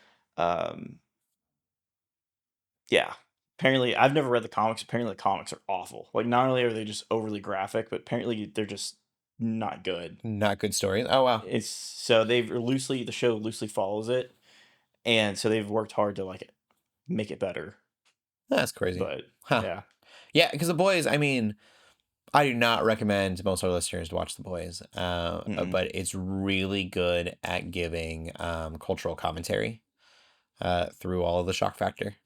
yeah. Apparently, I've never read the comics. Apparently, the comics are awful. Like, not only are they just overly graphic, but apparently they're just not good. Not good story. Oh, wow. It's so the show loosely follows it, and so they've worked hard to like make it better. That's crazy. But yeah, because The Boys, I mean, I do not recommend most of our listeners to watch The Boys, but it's really good at giving cultural commentary through all of the shock factor.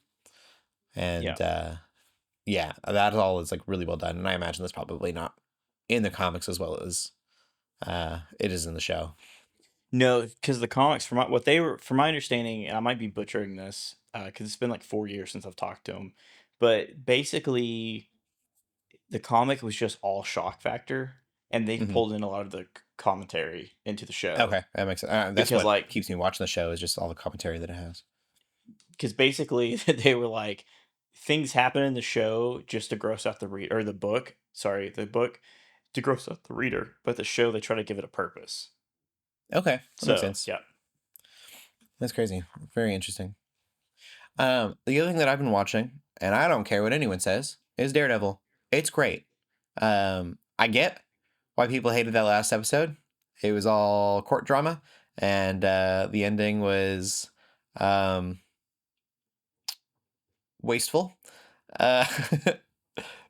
And that all is like really well done. And I imagine that's probably not in the comics as well as it is in the show. No, because the comics, from my understanding, and I might be butchering this because it's been like 4 years since I've talked to them, but basically the comic was just all shock factor, and they've pulled in a lot of the commentary into the show. Okay, that makes sense. That's because, what like, keeps me watching the show, is just all the commentary that it has. Because basically they were like, things happen in the show just to gross out the reader, or the book to gross out the reader, but the show, they try to give it a purpose. Okay, that makes sense. Yeah, that's crazy. Very interesting. The other thing that I've been watching, and I don't care what anyone says, is Daredevil. It's great. I get why people hated that last episode. It was all court drama, and the ending was wasteful.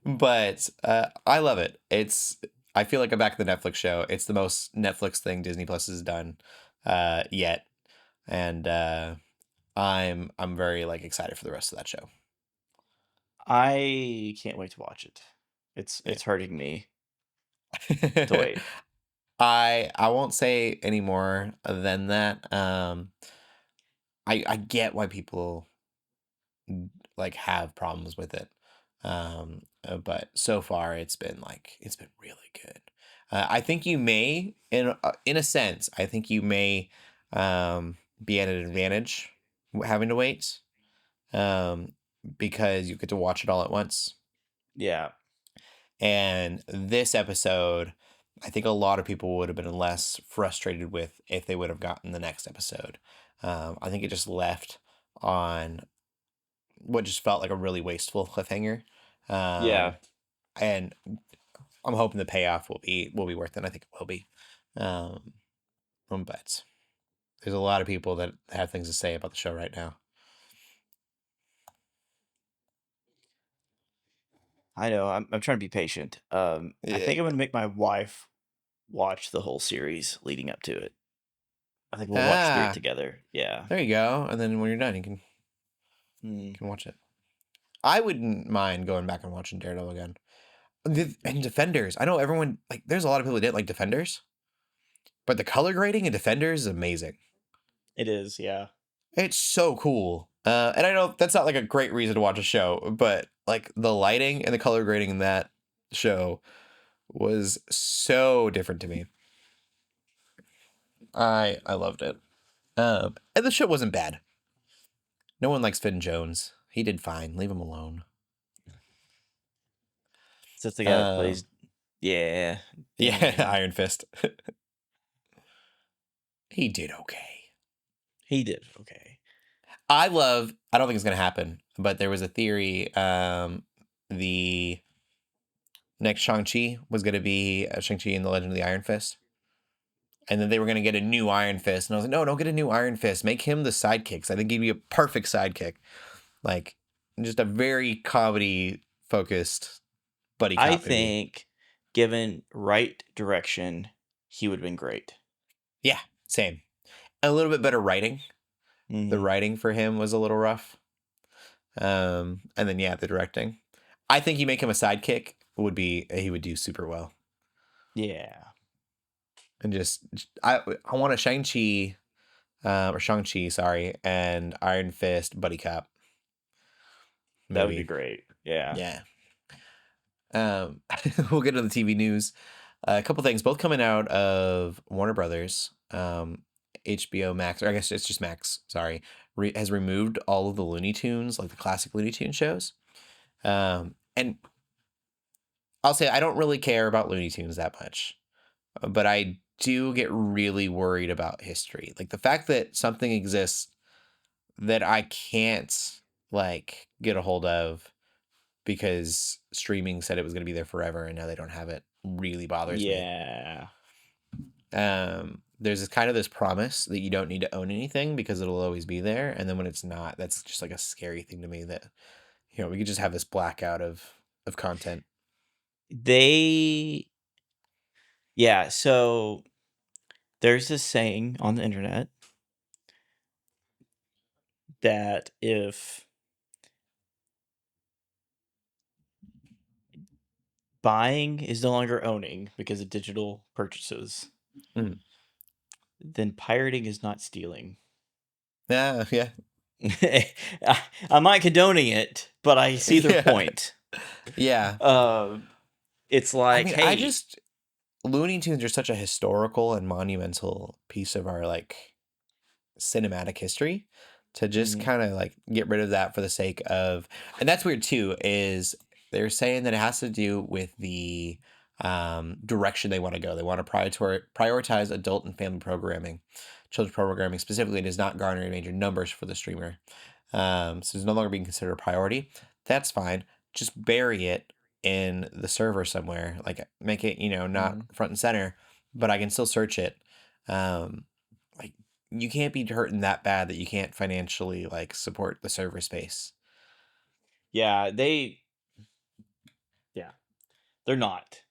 But I love it. I feel like I'm back at the Netflix show. It's the most Netflix thing Disney Plus has done yet, and I'm very like excited for the rest of that show. I can't wait to watch it. It's hurting me to wait. I won't say any more than that. I get why people like have problems with it. But so far it's been really good. I think you may, in a sense, I think you may be at an advantage having to wait, because you get to watch it all at once. Yeah. And this episode, I think a lot of people would have been less frustrated with if they would have gotten the next episode. I think it just left on what just felt like a really wasteful cliffhanger. Yeah. And I'm hoping the payoff will be worth it. I think it will be. But there's a lot of people that have things to say about the show right now. I know. I'm trying to be patient. I think I'm gonna make my wife watch the whole series leading up to it. I think we'll watch through it together. Yeah. There you go. And then when you're done, you can watch it. I wouldn't mind going back and watching Daredevil again. And Defenders. I know everyone, like, there's a lot of people that didn't like Defenders, but the color grading in Defenders is amazing. It is, yeah. It's so cool. And I know that's not like a great reason to watch a show, but like the lighting and the color grading in that show was so different to me. I loved it. And the show wasn't bad. No one likes Finn Jones. He did fine. Leave him alone. So it's the guy that plays. Yeah. Yeah, Iron Fist. He did okay. I don't think it's going to happen, but there was a theory the next Shang-Chi was going to be Shang-Chi and the Legend of the Iron Fist. And then they were going to get a new Iron Fist. And I was like, no, don't get a new Iron Fist. Make him the sidekick. I think he'd be a perfect sidekick. Like, just a very comedy-focused buddy cop I movie. think, given right direction, he would have been great. Yeah, same. A little bit better writing. Mm-hmm. The writing for him was a little rough. And then, yeah, the directing. I think you make him a sidekick, he would do super well. Yeah. And I want a Shang-Chi, or Shang-Chi, sorry, and Iron Fist buddy cop movie. That would be great. Yeah. Yeah. We'll get to the TV news. A couple things, both coming out of Warner Brothers. HBO Max, or I guess it's just Max, sorry, has removed all of the Looney Tunes, like the classic Looney Tunes shows. And I'll say I don't really care about Looney Tunes that much, but I do get really worried about history. Like the fact that something exists that I can't like get a hold of because streaming said it was going to be there forever and now they don't have it really bothers me. Yeah. There's this promise that you don't need to own anything because it'll always be there. And then when it's not, that's just like a scary thing to me that, we could just have this blackout of content. So there's this saying on the internet that if buying is no longer owning because of digital purchases, then pirating is not stealing. Yeah. I'm not condoning it, but I see their point. Yeah. It's like, hey, Looney Tunes are such a historical and monumental piece of our like cinematic history to just kind of like get rid of that for the sake of, and that's weird too, is they're saying that it has to do with the direction they want to go. They want to prioritize adult and family programming. Children's programming specifically does not garner major numbers for the streamer. So it's no longer being considered a priority. That's fine. Just bury it in the server somewhere. Like make it, not front and center, but I can still search it. Like you can't be hurting that bad that you can't financially like support the server space. Yeah, they're not,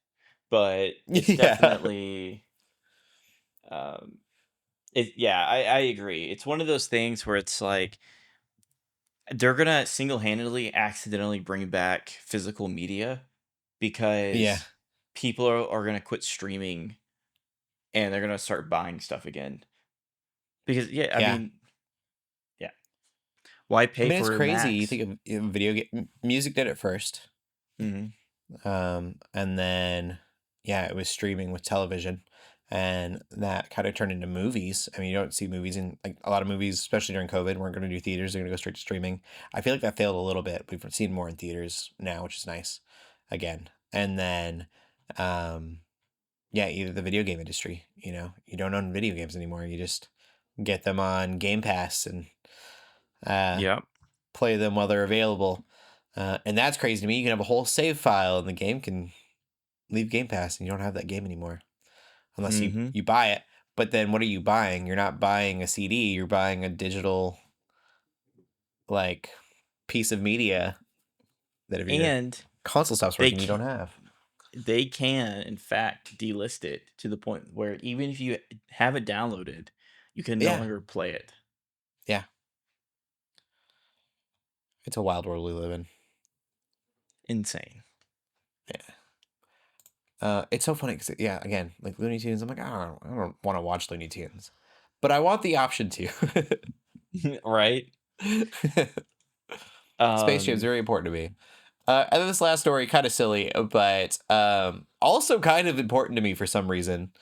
but it's definitely, I agree. It's one of those things where it's like, they're going to single-handedly accidentally bring back physical media because people are going to quit streaming and they're going to start buying stuff again. Because, I mean, why pay for it's crazy. Max? You think of video game music did it first. Mm-hmm. And then, it was streaming with television. And that kind of turned into movies. I mean, you don't see movies in like a lot of movies, especially during COVID, weren't going to do theaters. They're going to go straight to streaming. I feel like that failed a little bit. We've seen more in theaters now, which is nice again. And then, either the video game industry, you don't own video games anymore. You just get them on Game Pass and play them while they're available. And that's crazy to me. You can have a whole save file and the game can leave Game Pass and you don't have that game anymore. Unless you buy it. But then what are you buying? You're not buying a CD. You're buying a digital, like, piece of media that if your console stops working, you don't have. They can, in fact, delist it to the point where even if you have it downloaded, you can no longer play it. Yeah. It's a wild world we live in. Insane. Yeah. It's so funny because again, like Looney Tunes, I'm like, I don't want to watch Looney Tunes, but I want the option to. Right. Space Jam is very important to me. And then this last story, kind of silly, but also kind of important to me for some reason.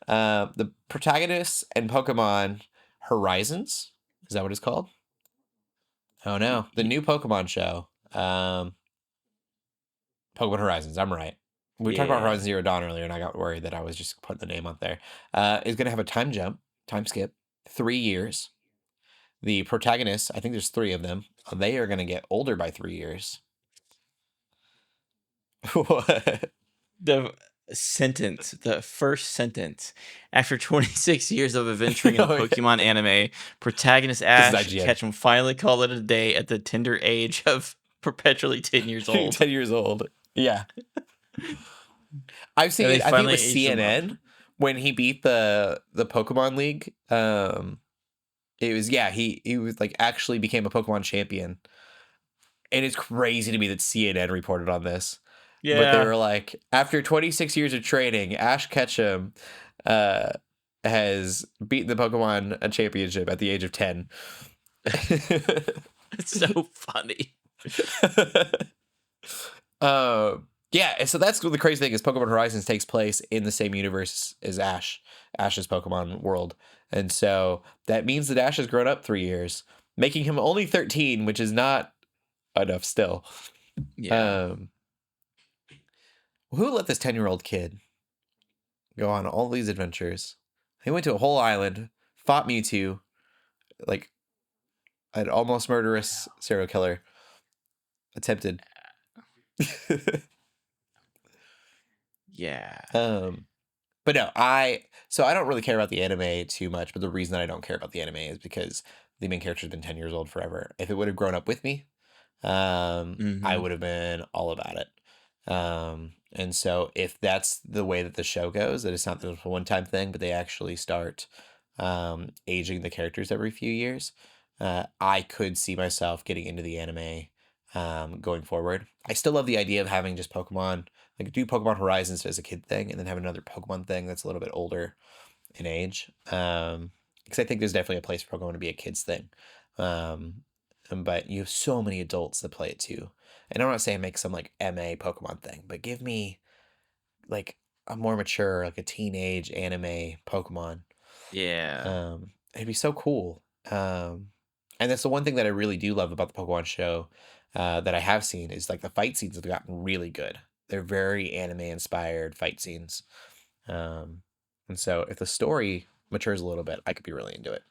The Protagonists and Pokemon Horizons, is that what it's called? Oh no, the new Pokemon show. Pokemon Horizons. I'm right. We talked about Horizon Zero Dawn earlier, and I got worried that I was just putting the name up there. Is going to have a time skip, 3 years. The protagonists, I think there's 3 of them. They are going to get older by 3 years. What? sentence, the first sentence. After 26 years of adventuring in the Oh, yeah. Pokemon anime, protagonist is Ash IGN. Ketchum finally called it a day at the tender age of perpetually 10 years old. 10 years old. Yeah. I've seen And they it. I think it finally was aged him up. CNN when he beat the Pokemon League. It was he was like actually became a Pokemon champion. And it's crazy to me that CNN reported on this. But they Yeah. were like, after 26 years of training, Ash Ketchum has beaten the Pokemon championship at the age of 10. It's so funny. Yeah, and so that's the crazy thing is Pokemon Horizons takes place in the same universe as Ash's Pokemon world. And so that means that Ash has grown up 3 years, making him only 13, which is not enough still. Yeah. Who let this 10-year-old kid go on all these adventures? He went to a whole island, fought Mewtwo, like an almost murderous serial killer. Attempted. Yeah. But no, I don't really care about the anime too much, but the reason that I don't care about the anime is because the main character's been 10 years old forever. If it would have grown up with me, I would have been all about it. And so if that's the way that the show goes, that it's not just a one-time thing, but they actually start aging the characters every few years, I could see myself getting into the anime going forward. I still love the idea of having just Pokemon, like do Pokemon Horizons as a kid thing, and then have another Pokemon thing that's a little bit older in age. Because I think there's definitely a place for Pokemon to be a kid's thing. But you have so many adults that play it too. And I'm not saying make some like MA Pokemon thing, but give me like a more mature, like a teenage anime Pokemon. Yeah. It'd be so cool. And that's the one thing that I really do love about the Pokemon show that I have seen is like the fight scenes have gotten really good. They're very anime inspired fight scenes. And so if the story matures a little bit, I could be really into it.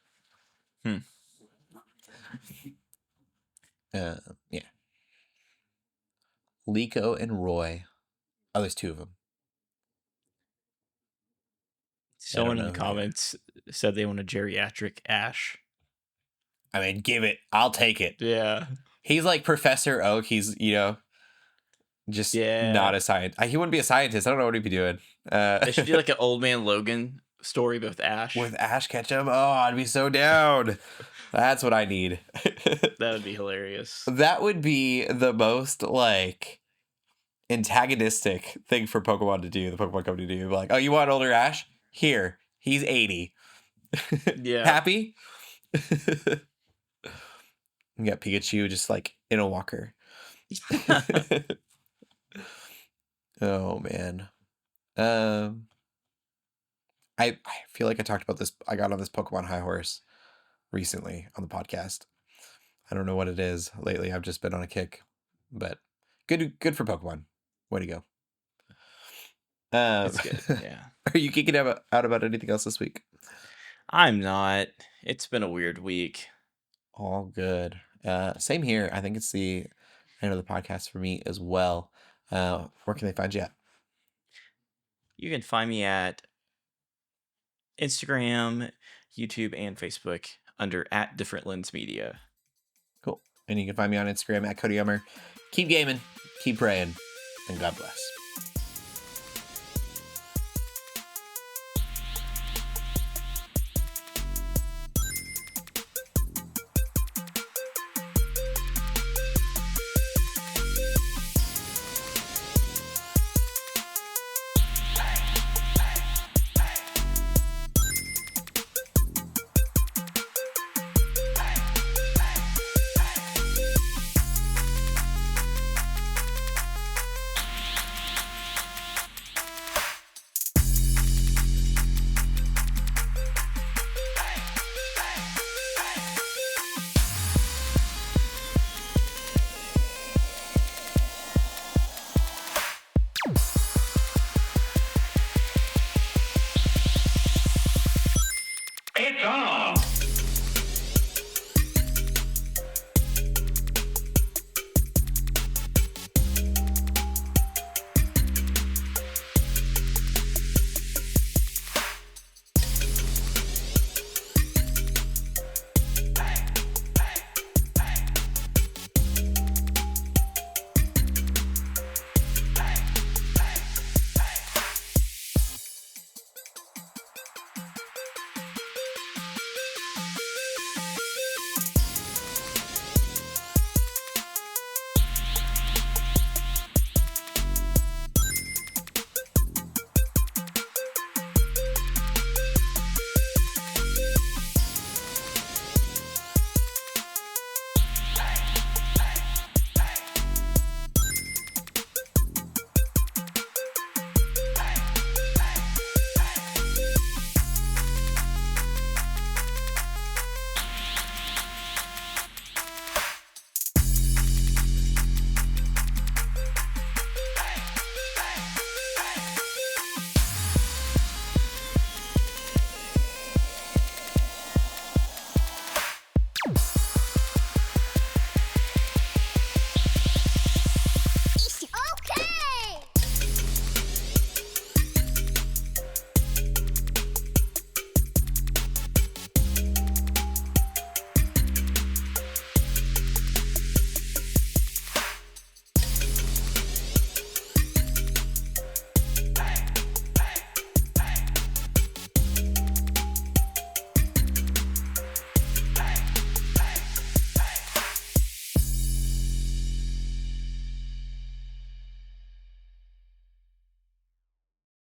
Yeah. Liko and Roy. Oh, there's two of them. Someone in know the who they are. comments said they want a geriatric Ash. I mean, give it. I'll take it. Yeah. He's like Professor Oak. He's, just not a scientist. He wouldn't be a scientist. I don't know what he'd be doing. They should do like an Old Man Logan story, but with Ash. With Ash Ketchum? Oh, I'd be so down. That's what I need. That would be hilarious. That would be the most, like, antagonistic thing for Pokemon to do, the Pokemon company to do. Like, oh, you want older Ash? Here. He's 80. Yeah. Happy? You got Pikachu just, like, in a walker. Oh, man. I feel like I talked about this. I got on this Pokemon high horse recently on the podcast. I don't know what it is lately. I've just been on a kick, but good for Pokemon. Way to go. It's good. Yeah. Are you geeking out about anything else this week? I'm not. It's been a weird week. All good. Same here. I think it's the end of the podcast for me as well. Where can they find you at? You can find me at Instagram, YouTube, and Facebook under @DifferentLensMedia. Cool. And you can find me on Instagram at Cody Armour. Keep gaming, keep praying, and God bless.